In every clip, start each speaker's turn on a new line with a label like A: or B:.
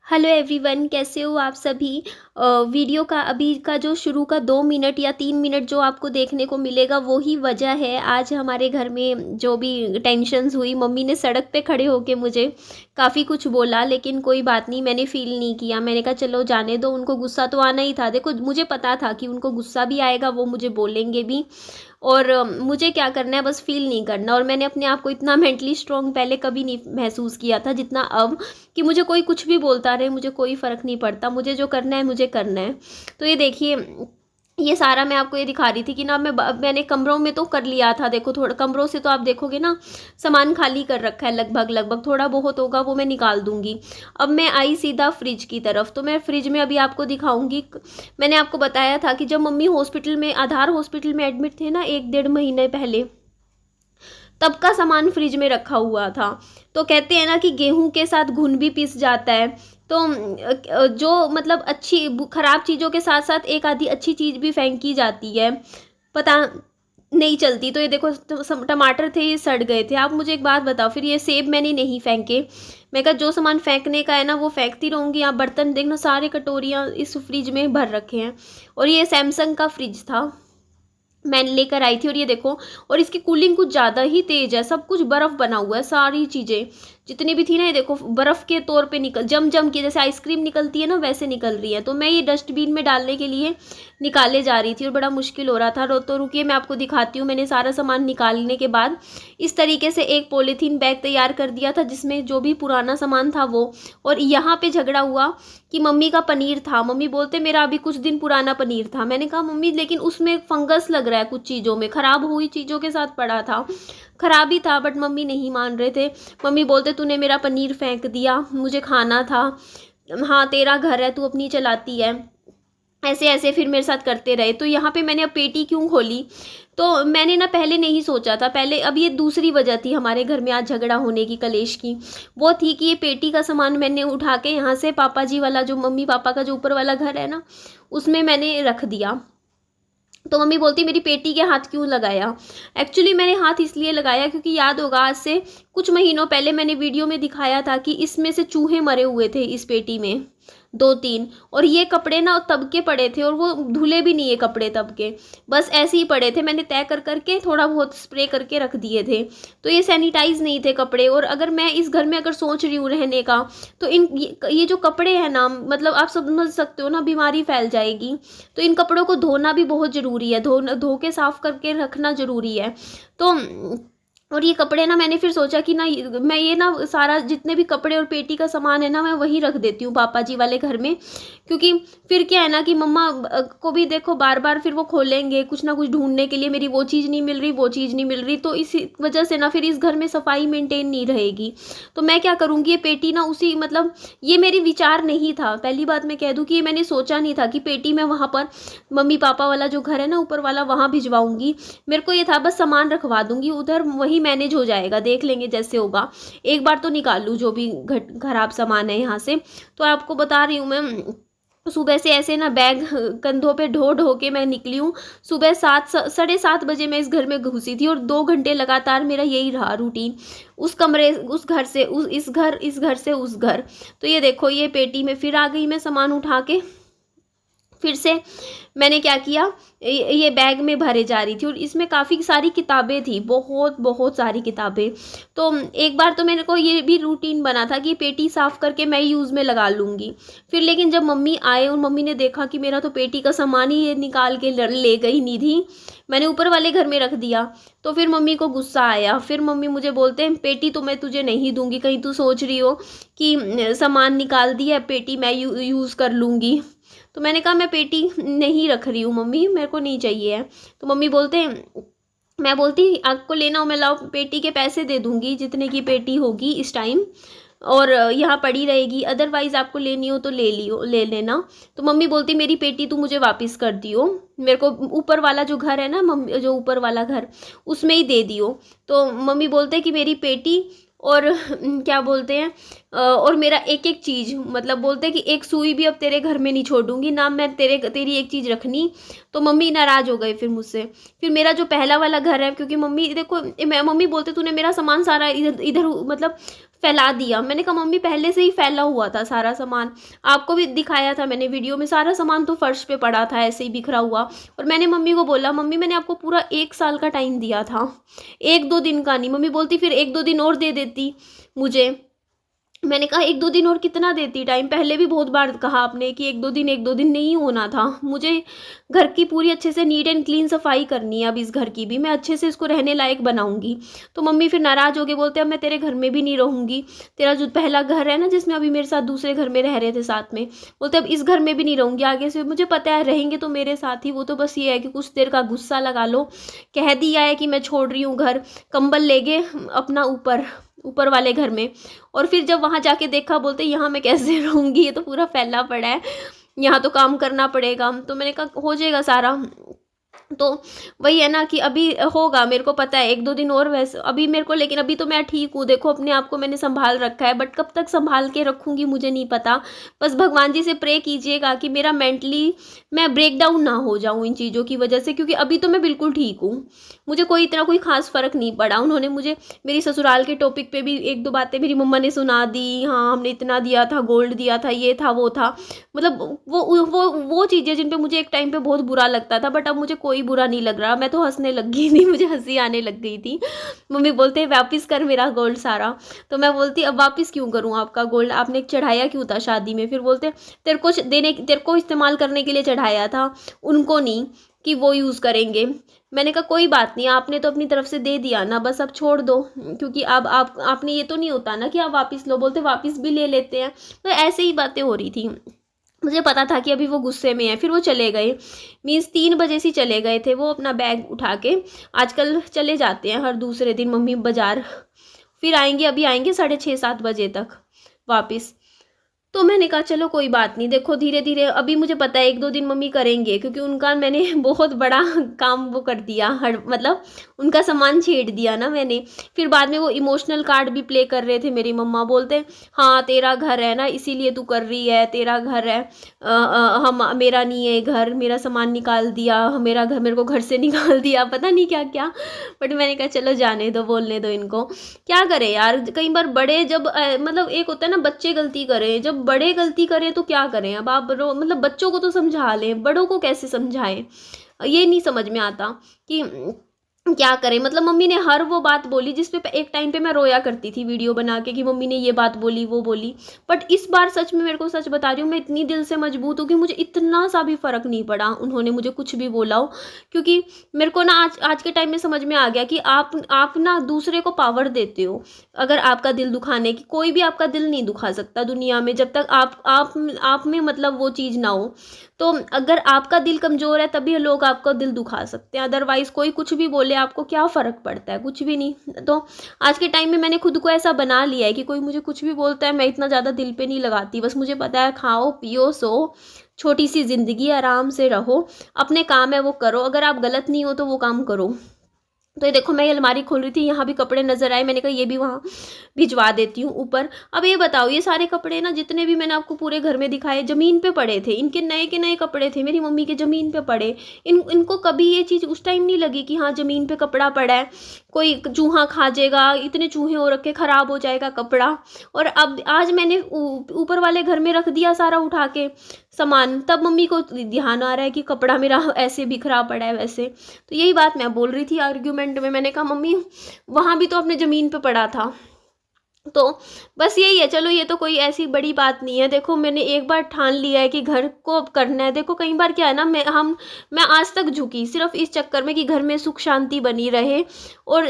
A: Hello everyone, कैसे हो आप सभी। वीडियो का अभी का जो शुरू का 2 मिनट या 3 मिनट जो आपको देखने को मिलेगा वो ही वजह है। आज हमारे घर में जो भी टेंशन्स हुई, मम्मी ने सड़क पे खड़े होके मुझे काफ़ी कुछ बोला, लेकिन कोई बात नहीं, मैंने फ़ील नहीं किया। मैंने कहा चलो जाने दो, उनको गुस्सा तो आना ही था। देखो मुझे पता था कि उनको गुस्सा भी आएगा, वो मुझे बोलेंगे भी, और मुझे क्या करना है, बस फ़ील नहीं करना। और मैंने अपने आप को इतना मेंटली स्ट्रॉन्ग पहले कभी नहीं महसूस किया था जितना अब, कि मुझे कोई कुछ भी बोलता रहे, मुझे कोई फ़र्क नहीं पड़ता, मुझे जो करना है मुझे करना है। तो ये देखिए, ये सारा मैं आपको ये दिखा रही थी कि ना मैंने कमरों में तो कर लिया था। देखो थोड़ा कमरों से तो आप देखोगे ना, सामान खाली कर रखा है लगभग लगभग, थोड़ा बहुत होगा वो मैं निकाल दूंगी। अब मैं आई सीधा फ्रिज की तरफ, तो मैं फ्रिज में अभी आपको दिखाऊंगी। मैंने आपको बताया था कि जब मम्मी हॉस्पिटल में, आधार हॉस्पिटल में एडमिट थे ना 1 डेढ़ महीने पहले, तब का सामान फ्रिज में रखा हुआ था। तो कहते हैं ना कि गेहूं के साथ घुन भी पिस जाता है। तो जो मतलब अच्छी खराब चीज़ों के साथ साथ एक आधी अच्छी चीज़ भी फेंकी जाती है, पता नहीं चलती। तो ये देखो टमाटर थे, ये सड़ गए थे। आप मुझे एक बात बताओ, फिर ये सेब मैंने नहीं फेंके। मैं कहा जो सामान फेंकने का है ना वो फेंकती रहूँगी। आप बर्तन देखना, सारे कटोरियाँ इस फ्रिज में भर रखे हैं। और ये सैमसंग का फ्रिज था, मैंने लेकर आई थी। और ये देखो, और इसकी कूलिंग कुछ ज़्यादा ही तेज़ है, सब कुछ बर्फ़ बना हुआ है, सारी चीज़ें जितनी भी थी ना, ये देखो बर्फ़ के तौर पे निकल जम जम के, जैसे आइसक्रीम निकलती है ना वैसे निकल रही है। तो मैं ये डस्टबिन में डालने के लिए निकाले जा रही थी और बड़ा मुश्किल हो रहा था। तो रुकिए मैं आपको दिखाती हूँ। मैंने सारा सामान निकालने के बाद इस तरीके से एक पॉलीथीन बैग तैयार कर दिया था जिसमें जो भी पुराना सामान था वो। और यहाँ पे झगड़ा हुआ कि मम्मी का पनीर था, मम्मी बोलते मेरा अभी कुछ दिन पुराना पनीर था। मैंने कहा मम्मी लेकिन उसमें फंगस लग रहा है, कुछ चीज़ों में खराब हुई चीज़ों के साथ पड़ा था, खराब ही था। बट मम्मी नहीं मान रहे थे। मम्मी बोलते तूने मेरा पनीर फेंक दिया, मुझे खाना था। हाँ तेरा घर है, तू अपनी चलाती है। ऐसे ऐसे फिर मेरे साथ करते रहे। तो यहाँ पे मैंने अब पेटी क्यों खोली, तो मैंने ना पहले नहीं सोचा था। पहले, अब ये दूसरी वजह थी हमारे घर में आज झगड़ा होने की, कलेश की। वो थी कि ये पेटी का सामान मैंने उठा के यहाँ से पापा जी वाला, जो मम्मी पापा का जो ऊपर वाला घर है ना, उसमें मैंने रख दिया। तो मम्मी बोलती मेरी पेटी के हाथ क्यों लगाया। एक्चुअली मैंने हाथ इसलिए लगाया क्योंकि याद होगा आज से कुछ महीनों पहले मैंने वीडियो में दिखाया था कि इसमें से चूहे मरे हुए थे इस पेटी में, 2-3। और ये कपड़े ना तब के पड़े थे और वो धुले भी नहीं है कपड़े तब के, बस ऐसे ही पड़े थे। मैंने तय कर करके थोड़ा बहुत स्प्रे करके रख दिए थे। तो ये सैनिटाइज नहीं थे कपड़े। और अगर मैं इस घर में अगर सोच रही हूँ रहने का, तो ये जो कपड़े हैं ना, मतलब आप समझ सकते हो ना, बीमारी फैल जाएगी। तो इन कपड़ों को धोना भी बहुत ज़रूरी है, धो के साफ करके रखना ज़रूरी है। तो और ये कपड़े ना, मैंने फिर सोचा कि ना मैं ये ना सारा जितने भी कपड़े और पेटी का सामान है ना, मैं वहीं रख देती हूँ पापा जी वाले घर में। क्योंकि फिर क्या है ना कि मम्मा को भी देखो बार बार फिर वो खोलेंगे कुछ ना कुछ ढूंढने के लिए, मेरी वो चीज़ नहीं मिल रही, वो चीज़ नहीं मिल रही। तो इसी वजह से ना फिर इस घर में सफाई मेंटेन नहीं रहेगी। तो मैं क्या करूँगी, ये पेटी ना उसी, मतलब ये मेरी विचार नहीं था। पहली बात मैं कह दूँ कि ये मैंने सोचा नहीं था कि पेटी मैं वहाँ पर मम्मी पापा वाला जो घर है ना ऊपर वाला, वहाँ भिजवाऊंगी। मेरे को ये था बस सामान रखवा दूंगी उधर, वही मैनेज हो जाएगा, देख लेंगे जैसे होगा। एक बार तो निकाल लूँ जो भी खराब सामान है यहाँ से। तो आपको बता रही हूँ मैं, सुबह से ऐसे ना बैग कंधों पे ढो ढो के मैं निकली हूँ। सुबह 7-7:30 बजे मैं इस घर में घुसी थी और 2 घंटे लगातार मेरा यही रहा रूटीन। उस कमरे, उस घर से इस घर से उस घर। तो ये देखो, ये पेटी में फिर आ गई मैं सामान उठा के। फिर से मैंने क्या किया, ये बैग में भरे जा रही थी और इसमें काफ़ी सारी किताबें थी, बहुत बहुत सारी किताबें। तो एक बार तो मेरे को ये भी रूटीन बना था कि पेटी साफ़ करके मैं यूज़ में लगा लूँगी। फिर लेकिन जब मम्मी आए और मम्मी ने देखा कि मेरा तो पेटी का सामान ही ये निकाल के ले गई निधि, मैंने ऊपर वाले घर में रख दिया। तो फिर मम्मी को गुस्सा आया। फिर मम्मी मुझे बोलते हैं पेटी तो मैं तुझे नहीं दूंगी, कहीं तू सोच रही हो कि सामान निकाल दिया, पेटी मैं यूज़ कर लूँगी। तो मैंने कहा मैं पेटी नहीं रख रही हूँ मम्मी, मेरे को नहीं चाहिए है। तो मम्मी बोलते हैं, मैं बोलती आपको लेना हो मैं लाओ, पेटी के पैसे दे दूँगी जितने की पेटी होगी इस टाइम, और यहाँ पड़ी रहेगी, अदरवाइज़ आपको लेनी हो तो ले लेना। तो मम्मी बोलती मेरी पेटी तू मुझे वापस कर दियो, मेरे को ऊपर वाला जो घर है ना, मम्मी जो ऊपर वाला घर उसमें ही दे दियो। तो मम्मी बोलते कि मेरी पेटी और क्या बोलते हैं, और मेरा एक एक चीज़, मतलब बोलते कि एक सुई भी अब तेरे घर में नहीं छोड़ूंगी ना मैं, तेरी एक चीज़ रखनी। तो मम्मी नाराज़ हो गए फिर मुझसे। फिर मेरा जो पहला वाला घर है, क्योंकि मम्मी देखो, मम्मी बोलते तूने मेरा सामान सारा इधर इधर मतलब फैला दिया। मैंने कहा मम्मी पहले से ही फैला हुआ था सारा सामान, आपको भी दिखाया था मैंने वीडियो में, सारा सामान तो फर्श पे पड़ा था ऐसे ही बिखरा हुआ। और मैंने मम्मी को बोला मम्मी मैंने आपको पूरा 1 साल का टाइम दिया था, 1-2 दिन का नहीं। मम्मी बोलती फिर 1-2 दिन और दे देती मुझे। मैंने कहा 1-2 दिन और कितना देती टाइम, पहले भी बहुत बार कहा आपने कि 1-2 दिन नहीं होना था। मुझे घर की पूरी अच्छे से नीट एंड क्लीन सफाई करनी है, अब इस घर की भी मैं अच्छे से इसको रहने लायक बनाऊंगी। तो मम्मी फिर नाराज़ हो के बोलते अब मैं तेरे घर में भी नहीं रहूंगी, तेरा जो पहला घर है ना जिसमें अभी मेरे साथ दूसरे घर में रह रहे थे साथ में, बोलते अब इस घर में भी नहीं रहूंगी आगे से, मुझे पता है रहेंगे तो मेरे साथ ही, वो तो बस ये है कि कुछ देर का गुस्सा लगा लो, कह दिया है कि मैं छोड़ रही हूँ घर, कंबल ले गए अपना ऊपर ऊपर वाले घर में। और फिर जब वहाँ जाके देखा बोलते यहाँ मैं कैसे रहूँगी, ये तो पूरा फैला पड़ा है, यहाँ तो काम करना पड़ेगा। तो मैंने कहा हो जाएगा सारा। तो वही है ना कि अभी होगा, मेरे को पता है 1-2 दिन और वैसे अभी मेरे को, लेकिन अभी तो मैं ठीक हूँ, देखो अपने आप को मैंने संभाल रखा है, बट कब तक संभाल के रखूँगी मुझे नहीं पता। बस भगवान जी से प्रे कीजिएगा कि मेरा मेंटली मैं ब्रेक डाउन ना हो जाऊँ इन चीज़ों की वजह से, क्योंकि अभी तो मैं बिल्कुल ठीक हूँ, मुझे कोई इतना कोई खास फ़र्क नहीं पड़ा। उन्होंने मुझे मेरी ससुराल के टॉपिक पे भी 1-2 बातें मेरी मम्मा ने सुना दी, हाँ हमने इतना दिया था, गोल्ड दिया था, ये था वो था, मतलब वो चीज़ें जिन पे मुझे एक टाइम पे बहुत बुरा लगता था, बट अब मुझे कोई बुरा नहीं लग रहा, मैं तो हंसने लग गई थी, मुझे हंसी आने लग गई थी। मम्मी बोलते वापस कर मेरा गोल्ड सारा, तो मैं बोलती अब वापस क्यों करूँ आपका गोल्ड, आपने चढ़ाया क्यों था शादी में। फिर बोलते तेरे को इस्तेमाल करने के लिए चढ़ाया था, उनको नहीं कि वो यूज़ करेंगे। मैंने कहा कोई बात नहीं, आपने तो अपनी तरफ से दे दिया ना, बस अब छोड़ दो, क्योंकि अब आपने ये तो नहीं होता ना कि आप वापस लो, बोलते वापस भी ले लेते हैं। तो ऐसे ही बातें हो रही थी, मुझे पता था कि अभी वो गुस्से में है। फिर वो चले गए, मीन्स 3 बजे से चले गए थे वो अपना बैग उठा के, आजकल चले जाते हैं हर दूसरे दिन मम्मी बाज़ार, फिर आएंगे, अभी आएंगे 6:30-7 बजे तक वापस। तो मैंने कहा चलो कोई बात नहीं, देखो धीरे धीरे, अभी मुझे पता है 1-2 दिन मम्मी करेंगे, क्योंकि उनका मैंने बहुत बड़ा काम वो कर दिया, हर मतलब उनका सामान छेड़ दिया ना मैंने। फिर बाद में वो इमोशनल कार्ड भी प्ले कर रहे थे मेरी मम्मा, बोलते हाँ तेरा घर है ना इसीलिए तू कर रही है, तेरा घर है, हम मेरा नहीं है घर, मेरा सामान निकाल दिया, मेरा घर, मेरे को घर से निकाल दिया, पता नहीं क्या क्या। बट मैंने कहा चलो जाने दो, बोलने दो इनको, क्या करें यार। कई बार बड़े जब मतलब एक होता है ना बच्चे गलती करें, जब बड़े गलती करें तो क्या करें, अब आप मतलब बच्चों को तो समझा लें, बड़ों को कैसे समझाएं, ये नहीं समझ में आता कि क्या करें। मतलब मम्मी ने हर वो बात बोली जिस पे एक टाइम पे मैं रोया करती थी वीडियो बना के कि मम्मी ने ये बात बोली वो बोली, बट इस बार सच में, मेरे को सच बता रही हूँ, मैं इतनी दिल से मजबूत हूँ कि मुझे इतना सा भी फ़र्क नहीं पड़ा उन्होंने मुझे कुछ भी बोला हो। क्योंकि मेरे को ना आज के टाइम में समझ में आ गया कि आप ना दूसरे को पावर देते हो, अगर आपका दिल दुखाने की, कोई भी आपका दिल नहीं दुखा सकता दुनिया में जब तक आप में मतलब वो चीज़ ना हो। तो अगर आपका दिल कमज़ोर है तभी लोग आपका दिल दुखा सकते हैं, अदरवाइज़ कोई कुछ भी बोले आपको क्या फ़र्क पड़ता है, कुछ भी नहीं। तो आज के टाइम में मैंने खुद को ऐसा बना लिया है कि कोई मुझे कुछ भी बोलता है मैं इतना ज़्यादा दिल पे नहीं लगाती, बस मुझे पता है खाओ पियो सो, छोटी सी ज़िंदगी, आराम से रहो, अपने काम है वो करो, अगर आप गलत नहीं हो तो वो काम करो। तो ये देखो मैं ये अलमारी खोल रही थी, यहाँ भी कपड़े नज़र आए, मैंने कहा ये भी वहाँ भिजवा देती हूँ ऊपर। अब ये बताओ, ये सारे कपड़े ना जितने भी मैंने आपको पूरे घर में दिखाए ज़मीन पे पड़े थे, इनके नए के नए कपड़े थे मेरी मम्मी के, ज़मीन पे पड़े। इनको कभी ये चीज़ उस टाइम नहीं लगी कि हाँ ज़मीन पे कपड़ा पड़ा है, कोई चूहा खा जाएगा, इतने चूहे हो रखे, ख़राब हो जाएगा कपड़ा। और अब आज मैंने ऊपर वाले घर में रख दिया सारा उठा के सामान, तब मम्मी को ध्यान आ रहा है कि कपड़ा मेरा ऐसे बिखरा पड़ा है वैसे। तो यही बात मैं बोल रही थी आर्ग्यूमेंट में, मैंने कहा मम्मी वहाँ भी तो अपने ज़मीन पे पड़ा था। तो बस यही है, चलो ये तो कोई ऐसी बड़ी बात नहीं है। देखो मैंने एक बार ठान लिया है कि घर को अब करना है। देखो कई बार क्या है ना, मैं आज तक झुकी सिर्फ इस चक्कर में कि घर में सुख शांति बनी रहे, और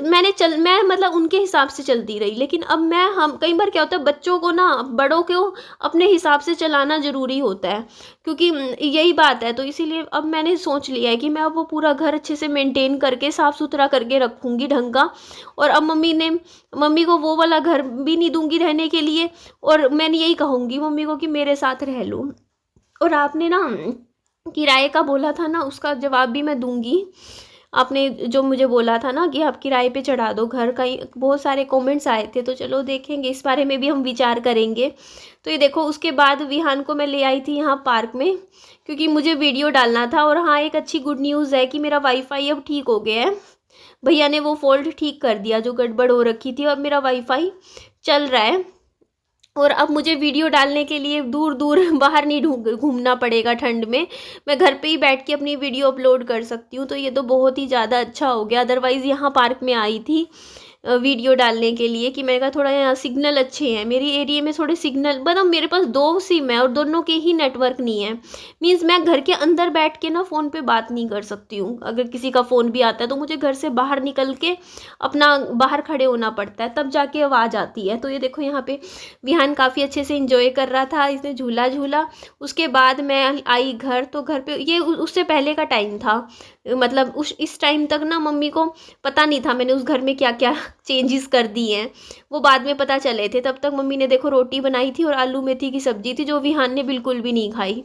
A: मैं मतलब उनके हिसाब से चलती रही। लेकिन अब हम कई बार क्या होता है, बच्चों को ना बड़ों को अपने हिसाब से चलाना ज़रूरी होता है, क्योंकि यही बात है। तो इसीलिए अब मैंने सोच लिया है कि मैं अब वो पूरा घर अच्छे से मेंटेन करके साफ़ सुथरा करके रखूँगी ढंग का। और अब मम्मी को वो वाला घर भी नहीं दूंगी रहने के लिए, और मैंने यही कहूँगी मम्मी को कि मेरे साथ रह लो। और आपने ना किराए का बोला था ना, उसका जवाब भी मैं दूंगी। आपने जो मुझे बोला था ना कि आप किराए पे चढ़ा दो घर, कहीं बहुत सारे कमेंट्स आए थे, तो चलो देखेंगे, इस बारे में भी हम विचार करेंगे। तो ये देखो उसके बाद विहान को मैं ले आई थी यहाँ पार्क में, क्योंकि मुझे वीडियो डालना था। और हाँ एक अच्छी गुड न्यूज़ है कि मेरा वाईफाई अब ठीक हो गया है, भैया ने वो फॉल्ट ठीक कर दिया जो गड़बड़ हो रखी थी, और मेरा वाईफाई चल रहा है। और अब मुझे वीडियो डालने के लिए दूर दूर बाहर नहीं घूमना पड़ेगा ठंड में, मैं घर पे ही बैठ के अपनी वीडियो अपलोड कर सकती हूँ। तो ये तो बहुत ही ज़्यादा अच्छा हो गया। अदरवाइज़ यहाँ पार्क में आई थी वीडियो डालने के लिए कि मैंने कहा थोड़ा यहाँ सिग्नल अच्छे हैं, मेरी एरिया में थोड़े सिग्नल, मतलब मेरे पास 2 सिम है और दोनों के ही नेटवर्क नहीं है। मीन्स मैं घर के अंदर बैठ के ना फ़ोन पे बात नहीं कर सकती हूँ। अगर किसी का फ़ोन भी आता है तो मुझे घर से बाहर निकल के अपना बाहर खड़े होना पड़ता है, तब जाके आवाज़ आती है। तो ये देखो यहाँ पे विहान काफ़ी अच्छे से इंजॉय कर रहा था, इसने झूला झूला। उसके बाद मैं आई घर, तो घर पे ये उससे पहले का टाइम था, मतलब इस टाइम तक ना मम्मी को पता नहीं था मैंने उस घर में क्या क्या चेंजेस कर दिए हैं, वो बाद में पता चले थे। तब तक मम्मी ने देखो रोटी बनाई थी और आलू मेथी की सब्जी थी, जो विहान ने बिल्कुल भी नहीं खाई,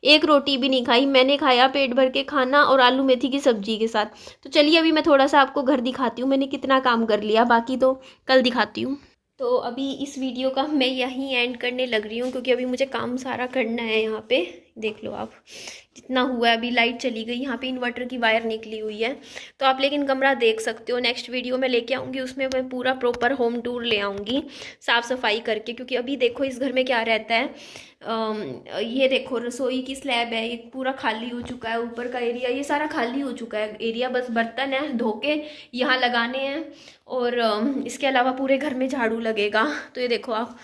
A: एक रोटी भी नहीं खाई। मैंने खाया पेट भर के खाना और आलू मेथी की सब्जी के साथ। तो चलिए अभी मैं थोड़ा सा आपको घर दिखाती हूँ, मैंने कितना काम कर लिया, बाकी तो कल दिखाती हूँ। तो अभी इस वीडियो का मैं यहीं एंड करने लग रही हूँ, क्योंकि अभी मुझे काम सारा करना है। यहाँ पे देख लो आप जितना हुआ है। अभी लाइट चली गई, यहाँ पे इन्वर्टर की वायर निकली हुई है, तो आप लेकिन कमरा देख सकते हो। नेक्स्ट वीडियो में लेके आऊँगी, उसमें मैं पूरा प्रॉपर होम टूर ले आऊँगी साफ़ सफाई करके। क्योंकि अभी देखो इस घर में क्या रहता है, ये देखो रसोई की स्लैब है, ये पूरा खाली हो चुका है। ऊपर का एरिया ये सारा खाली हो चुका है एरिया, बस बर्तन है धो के यहाँ लगाने हैं, और इसके अलावा पूरे घर में झाड़ू लगेगा। तो ये देखो आप,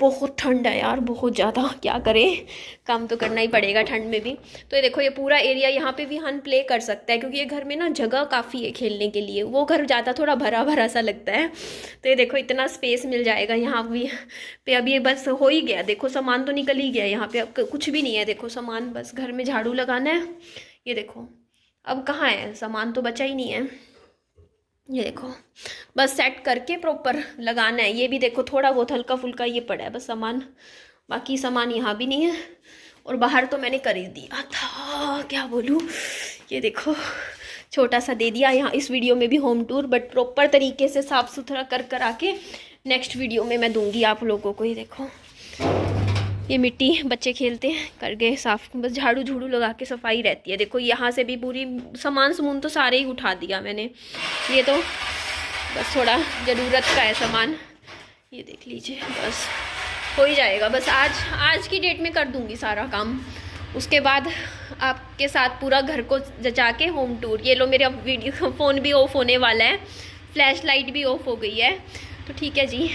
A: बहुत ठंड है यार, बहुत ज़्यादा, क्या करें, काम तो करना ही पड़ेगा ठंड में भी। तो ये देखो ये पूरा एरिया, यहाँ पे भी हम प्ले कर सकता है, क्योंकि ये घर में ना जगह काफ़ी है खेलने के लिए। वो घर ज़्यादा थोड़ा भरा भरा सा लगता है, तो ये देखो इतना स्पेस मिल जाएगा यहाँ भी पे। अब ये बस हो ही गया, देखो सामान तो निकल ही गया, यहाँ पे अब कुछ भी नहीं है। देखो सामान, बस घर में झाड़ू लगाना है। ये देखो अब कहाँ है सामान, तो बचा ही नहीं है। ये देखो बस सेट करके प्रॉपर लगाना है। ये भी देखो थोड़ा बहुत हल्का फुल्का ये पड़ा है बस सामान, बाकी सामान यहाँ भी नहीं है। और बाहर तो मैंने कर ही दिया था, क्या बोलूँ। ये देखो छोटा सा दे दिया यहाँ इस वीडियो में भी होम टूर, बट प्रॉपर तरीके से साफ़ सुथरा कर आके नेक्स्ट वीडियो में मैं दूंगी आप लोगों को। ये देखो ये मिट्टी बच्चे खेलते हैं, कर गए साफ, बस झाड़ू झूड़ू लगा के सफाई रहती है। देखो यहाँ से भी पूरी सामान तो सारे ही उठा दिया मैंने, ये तो बस थोड़ा ज़रूरत का है सामान। ये देख लीजिए, बस हो ही जाएगा, बस आज की डेट में कर दूँगी सारा काम। उसके बाद आपके साथ पूरा घर को जचा के होम टूर। ये लो मेरा वीडियो फ़ोन भी ऑफ होने वाला है, फ्लैश लाइट भी ऑफ हो गई है, तो ठीक है जी।